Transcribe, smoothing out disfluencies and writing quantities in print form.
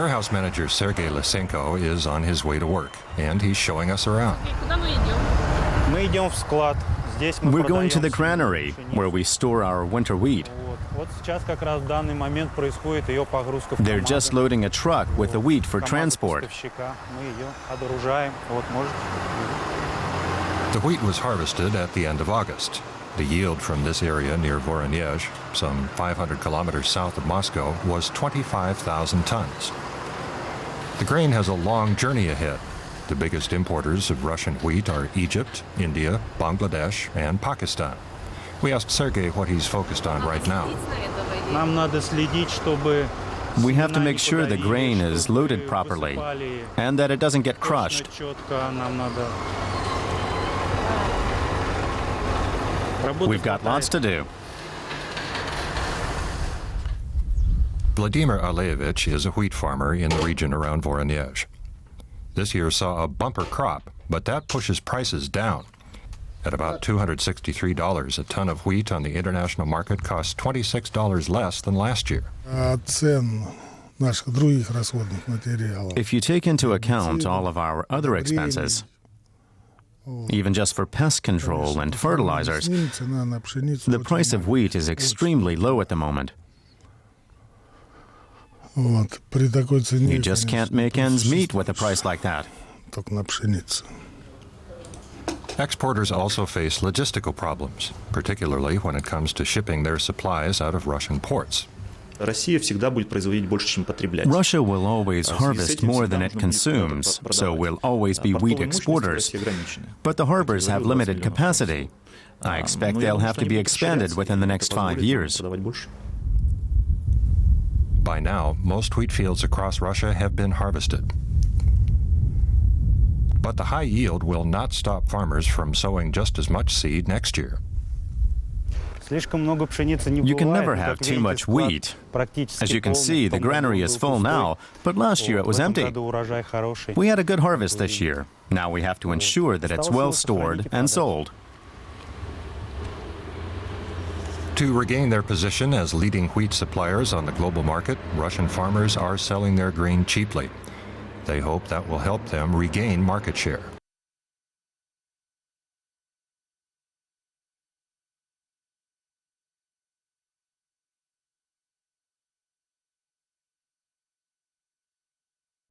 warehouse manager Sergei Lysenko is on his way to work, and he's showing us around. We're going to the granary, where we store our winter wheat. They're just loading a truck with the wheat for transport. The wheat was harvested at the end of August. The yield from this area near Voronezh, some 500 kilometers south of Moscow, was 25,000 tons. The grain has a long journey ahead. The biggest importers of Russian wheat are Egypt, India, Bangladesh, and Pakistan. We asked Sergei what he's focused on right now. We have to make sure the grain is loaded properly and that it doesn't get crushed. We've got lots to do. Vladimir Aleyevich is a wheat farmer in the region around Voronezh. This year saw a bumper crop, but that pushes prices down. At about $263 a ton of wheat on the international market costs $26 less than last year. If you take into account all of our other expenses, even just for pest control and fertilizers, the price of wheat is extremely low at the moment. You just can't make ends meet with a price like that. Exporters also face logistical problems, particularly when it comes to shipping their supplies out of Russian ports. Russia will always harvest more than it consumes, so we'll always be wheat exporters. But the harbors have limited capacity. I expect they'll have to be expanded within the next 5 years. By now, most wheat fields across Russia have been harvested. But the high yield will not stop farmers from sowing just as much seed next year. You can never have too much wheat. As you can see, the granary is full now, but last year it was empty. We had a good harvest this year. Now we have to ensure that it's well stored and sold. To regain their position as leading wheat suppliers on the global market, Russian farmers are selling their grain cheaply. They hope that will help them regain market share.